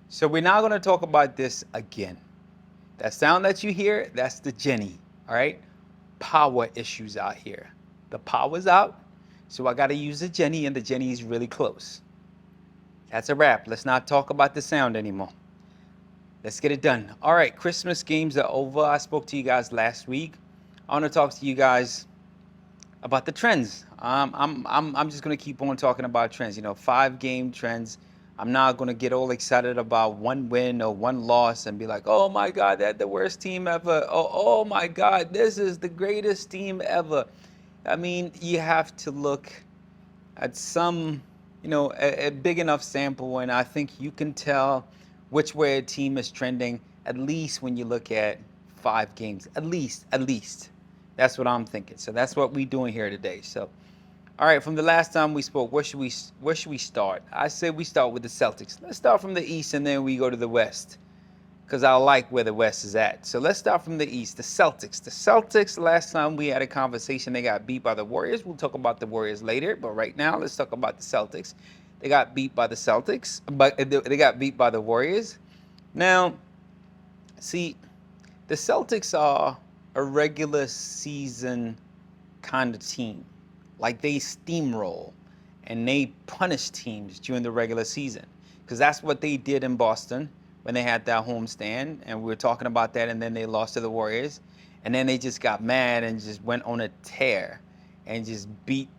So we're now going to talk about this again. That sound that you hear, that's the Jenny. All right. Power issues out here. The power's out. So I got to use the Jenny, and the Jenny is really close. That's a wrap. Let's not talk about the sound anymore. Let's get it done. All right. Christmas games are over. I spoke to you guys last week. I want to talk to you guys about the trends. I'm just gonna keep on talking about trends. 5 game trends. I'm not gonna get all excited about one win or one loss and be like, oh my God, that's the worst team ever. Oh my God, this is the greatest team ever. I mean, you have to look at some, a big enough sample, and I think you can tell which way a team is trending at least when you look at 5 games. At least. That's what I'm thinking. So that's what we're doing here today. So, all right, from the last time we spoke, where should we start? I say we start with the Celtics. Let's start from the East and then we go to the West because I like where the West is at. So let's start from the East. The Celtics. The Celtics, last time we had a conversation, they got beat by the Warriors. We'll talk about the Warriors later, but right now, let's talk about the Celtics. They got beat by the Celtics, but they got beat by the Warriors. Now, see, the Celtics are a regular season kind of team. Like they steamroll and they punish teams during the regular season because that's what they did in Boston when they had that homestand, and we were talking about that, and then they lost to the Warriors, and then they just got mad and just went on a tear and just beat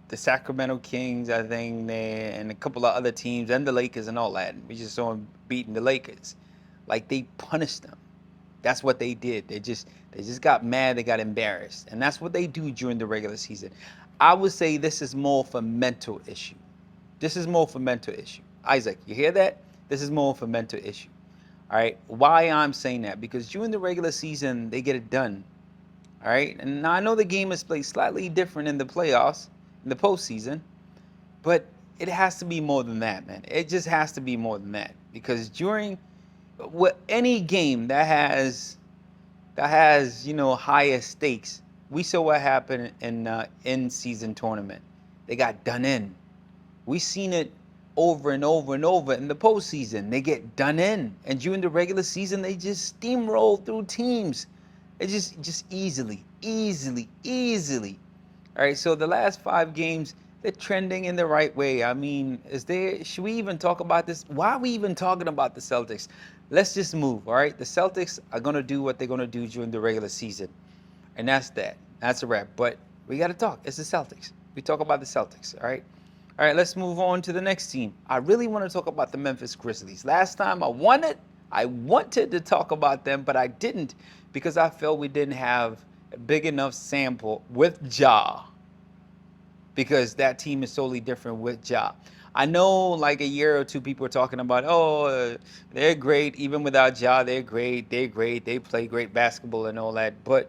the Sacramento Kings, I think, and a couple of other teams, and the Lakers and all that. We just saw them beating the Lakers. Like they punished them. That's what they did. They just got mad. They got embarrassed, and that's what they do during the regular season. I would say this is more of a mental issue. This is more of a mental issue. Isaac, you hear that? This is more of a mental issue. All right. Why I'm saying that? Because during the regular season they get it done. All right. And now I know the game is played slightly different in the playoffs, in the postseason, but it has to be more than that, man. It just has to be more than that because during any game that has higher stakes. We saw what happened in in-season tournament. They got done in. We seen it over and over and over in the postseason. They get done in, and during the regular season, they just steamroll through teams. It just easily. All right. So the last 5 games, they're trending in the right way. I mean, should we even talk about this? Why are we even talking about the Celtics? Let's just move. All right. The Celtics are gonna do what they're gonna do during the regular season, and that's that. That's a wrap. But we got to talk. It's the Celtics. We talk about the Celtics. All right. All right. Let's move on to the next team. I really want to talk about the Memphis Grizzlies. Last time I wanted to talk about them, but I didn't because I felt we didn't have a big enough sample with Ja because that team is totally different with Ja. I know like a year or two people were talking about, oh, they're great. Even without Ja, they're great. They're great. They play great basketball and all that. But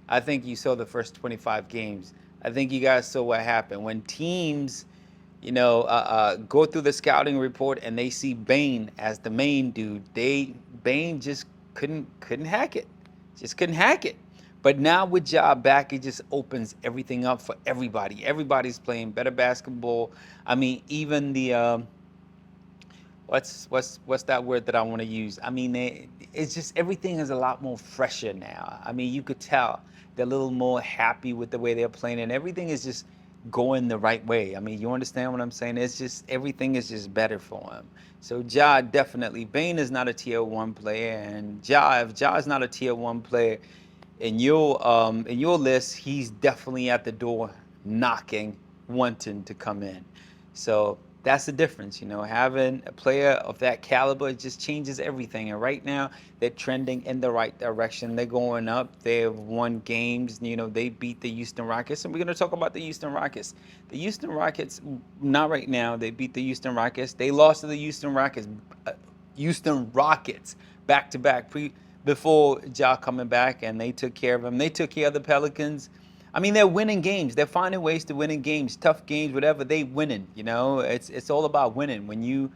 I think you saw the first 25 games. I think you guys saw what happened. When teams, go through the scouting report and they see Bane as the main dude, Bane just couldn't hack it. Just couldn't hack it. But now with Ja back, it just opens everything up for everybody. Everybody's playing better basketball. I mean, even the what's that word that I want to use? I mean, it's just everything is a lot more fresher now. I mean, you could tell they're a little more happy with the way they're playing, and everything is just going the right way. I mean, you understand what I'm saying? It's just everything is just better for him. So Ja definitely. Bane is not a tier 1 player, and if Ja is not a tier 1 player in your list, he's definitely at the door knocking, wanting to come in. So that's the difference, having a player of that caliber just changes everything. And right now, they're trending in the right direction. They're going up. They've won games. They beat the Houston Rockets, and we're going to talk about the Houston Rockets. The Houston Rockets, not right now. They beat the Houston Rockets. They lost to the Houston Rockets back to back before Ja coming back, and they took care of them. They took care of the Pelicans. I mean, they're winning games. They're finding ways to win in games, tough games, whatever. They winning. It's all about winning. When you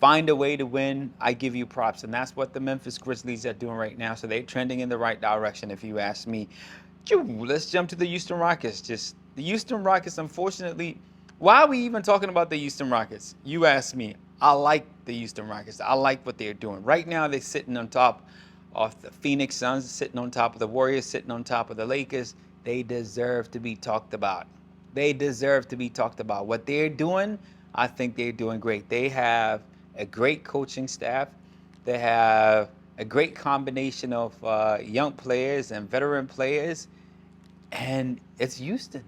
find a way to win, I give you props, and that's what the Memphis Grizzlies are doing right now. So they're trending in the right direction, if you ask me. Let's jump to the Houston Rockets. Just the Houston Rockets, unfortunately. Why are we even talking about the Houston Rockets? You ask me. I like the Houston Rockets. I like what they're doing. Right now, they're sitting on top of the Phoenix Suns, sitting on top of the Warriors, sitting on top of the Lakers. They deserve to be talked about. They deserve to be talked about. What they're doing, I think they're doing great. They have a great coaching staff. They have a great combination of young players and veteran players. And it's Houston.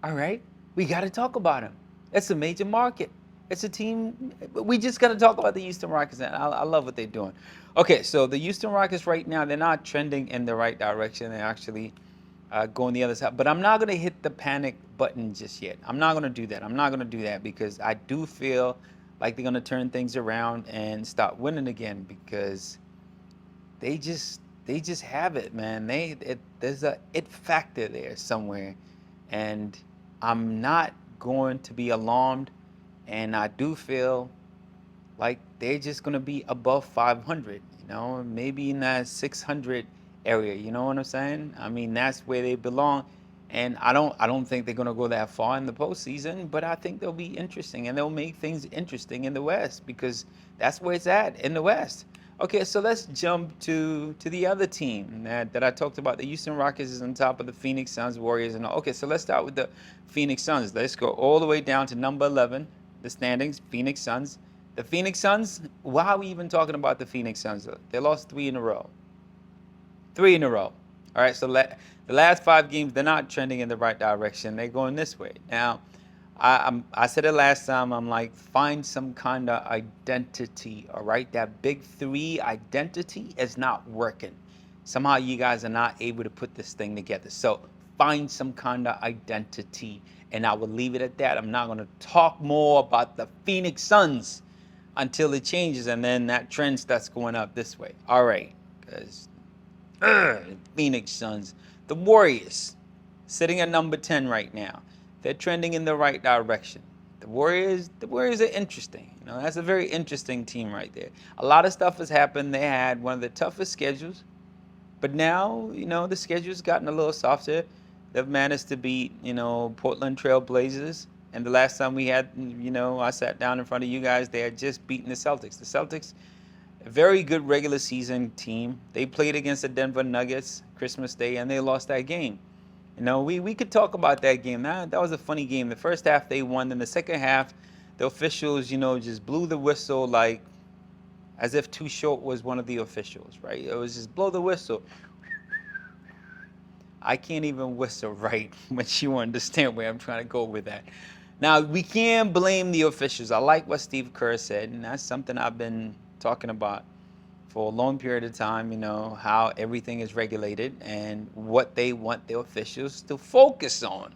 All right? We got to talk about them. It's a major market. It's a team. We just got to talk about the Houston Rockets. And I love what they're doing. Okay, so the Houston Rockets right now, they're not trending in the right direction. They're actually going the other side. But I'm not going to hit the panic button just yet. I'm not going to do that. I'm not going to do that because I do feel like they're going to turn things around and start winning again because they just have it, man. There's a it factor there somewhere, and I'm not going to be alarmed. And I do feel like they're just gonna be above 500. Maybe in that 600 area. You know what I'm saying? I mean, that's where they belong. And I don't think they're gonna go that far in the postseason, but I think they'll be interesting and they'll make things interesting in the West because that's where it's at in the West. Okay, so let's jump to the other team that I talked about. The Houston Rockets is on top of the Phoenix Suns, Warriors, and all. Okay, so let's start with the Phoenix Suns. Let's go all the way down to number 11, the standings, Phoenix Suns. The Phoenix Suns, why are we even talking about the Phoenix Suns? They lost 3 in a row. 3 in a row. All right, so the last 5 games, they're not trending in the right direction. They're going this way. Now, I said it last time. I'm like, find some kind of identity. All right, that big 3 identity is not working. Somehow you guys are not able to put this thing together. So find some kind of identity, and I will leave it at that. I'm not going to talk more about the Phoenix Suns until it changes, and then that trend starts going up this way. All right, because Phoenix Suns, the Warriors, sitting at number 10 right now. They're trending in the right direction. The Warriors are interesting. That's a very interesting team right there. A lot of stuff has happened. They had one of the toughest schedules, but now, the schedule's gotten a little softer. They've managed to beat, Portland Trail Blazers. And the last time we had, I sat down in front of you guys, they had just beaten the Celtics. The Celtics, a very good regular season team. They played against the Denver Nuggets Christmas Day, and they lost that game. We could talk about that game. That was a funny game. The first half they won. Then the second half, the officials, just blew the whistle like as if Too Short was one of the officials, right? It was just blow the whistle. I can't even whistle right, but you understand where I'm trying to go with that. Now, we can't blame the officials. I like what Steve Kerr said, and that's something I've been talking about for a long period of time, how everything is regulated and what they want the officials to focus on.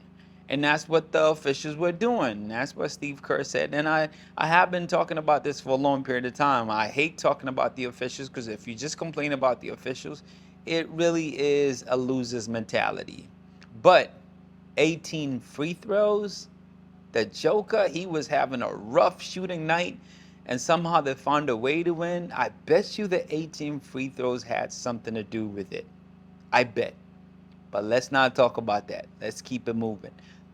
And that's what the officials were doing. That's what Steve Kerr said. And I have been talking about this for a long period of time. I hate talking about the officials because if you just complain about the officials, it really is a loser's mentality. But 18 free throws, the Joker, he was having a rough shooting night, and somehow they found a way to win. I bet you the 18 free throws had something to do with it. I bet. But let's not talk about that. Let's keep it moving.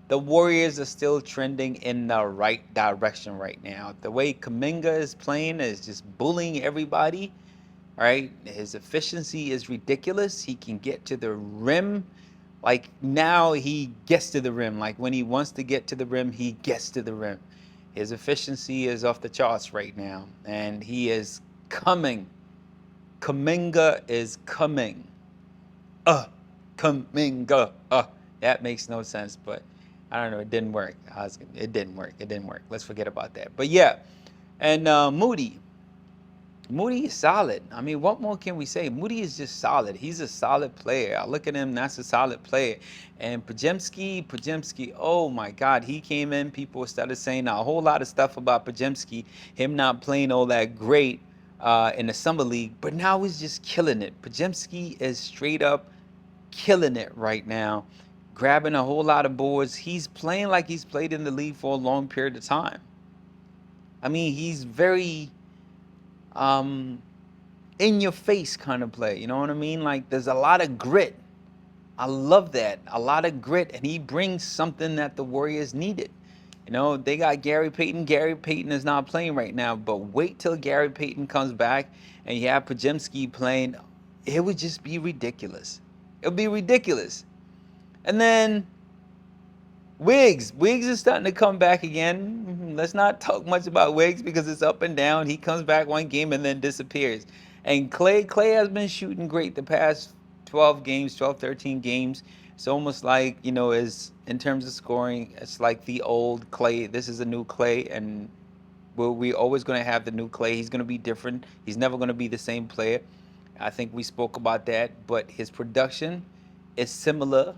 The Warriors are still trending in the right direction right now. The way Kuminga is playing is just bullying everybody. All right, his efficiency is ridiculous. He can get to the rim. Like now he gets to the rim. Like when he wants to get to the rim, he gets to the rim. His efficiency is off the charts right now. And he is coming. Kuminga is coming. Kuminga. That makes no sense, but I don't know. It didn't work. It didn't work. Let's forget about that. But yeah, and Moody is solid. I mean, what more can we say? Moody is just solid. He's a solid player. I look at him, that's a solid player. And Podziemski, oh my God, he came in, people started saying a whole lot of stuff about Podziemski, him not playing all that great in the Summer League, but now he's just killing it. Podziemski is straight up killing it right now, grabbing a whole lot of boards. He's playing like he's played in the league for a long period of time. I mean, he's very in your face kind of play. You know what I mean? Like there's a lot of grit. I love that. A lot of grit, and he brings something that the Warriors needed. You know, they got Gary Payton. Gary Payton is not playing right now, but wait till Gary Payton comes back and you have Pajemski playing. It would just be ridiculous. It would be ridiculous. And then Wiggs is starting to come back again. Let's not talk much about Wiggs because it's up and down. He comes back one game and then disappears. And Clay has been shooting great the past 12 games, 12, 13 games. It's almost like, you know, as in terms of scoring, it's like the old Clay. This is a new Clay, and we're always going to have the new Clay. He's going to be different. He's never going to be the same player. I think we spoke about that, but his production is similar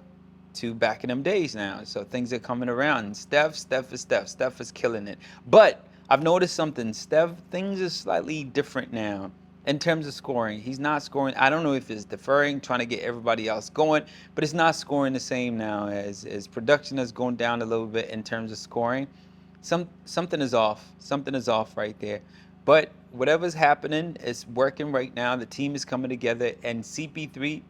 to back in them days now. So things are coming around. Steph is Steph. Steph is killing it. But I've noticed something. Steph, things are slightly different now in terms of scoring. He's not scoring. I don't know if it's deferring, trying to get everybody else going, but it's not scoring the same now as production is going down a little bit in terms of scoring. Something is off. Something is off right there. But whatever's happening is working right now. The team is coming together, and CP3,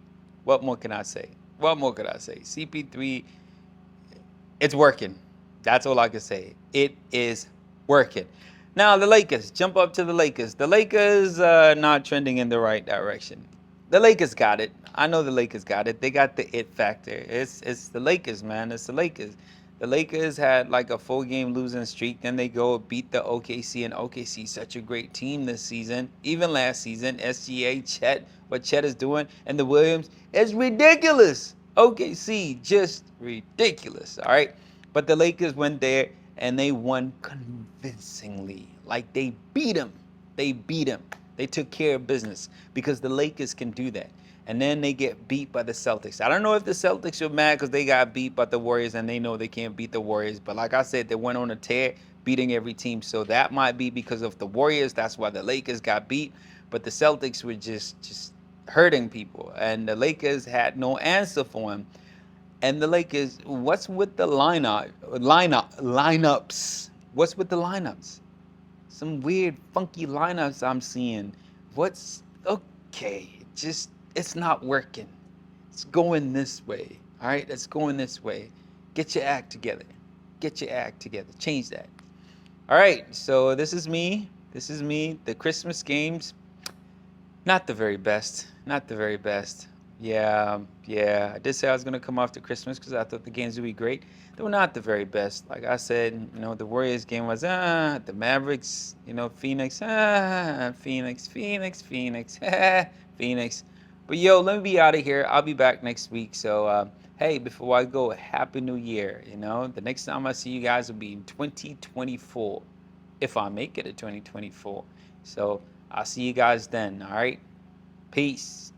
what more can I say? What more could I say? CP3, it's working. That's all I can say. It is working. Now, the Lakers. Jump up to the Lakers. The Lakers not trending in the right direction. The Lakers got it. I know the Lakers got it. They got the it factor. It's the Lakers, man. It's the Lakers. The Lakers had like a 4-game losing streak. Then they go beat the OKC, and OKC such a great team this season. Even last season, SGA, Chet, what Chet is doing, and the Williams, it's ridiculous. OKC, just ridiculous. All right, but the Lakers went there and they won convincingly. Like they beat them. They beat them. They took care of business because the Lakers can do that. And then they get beat by the Celtics. I don't know if the Celtics are mad because they got beat by the Warriors and they know they can't beat the Warriors. But like I said, they went on a tear, beating every team. So that might be because of the Warriors. That's why the Lakers got beat. But the Celtics were just hurting people. And the Lakers had no answer for them. And the Lakers, what's with the lineups? What's with the lineups? Some weird, funky lineups I'm seeing. What's okay? Just it's not working. It's going this way. All right, it's going this way. Get your act together. Get your act together. Change that. All right, so this is me. This is me. The Christmas games, not the very best. Not the very best. Yeah. I did say I was gonna come after Christmas because I thought the games would be great. They were not the very best. Like I said, you know, the Warriors game was the Mavericks, you know, Phoenix, Phoenix, Phoenix. But yo, let me be out of here. I'll be back next week. So hey, before I go, Happy New Year. You know, the next time I see you guys will be in 2024, if I make it to 2024. So I'll see you guys then. All right, peace.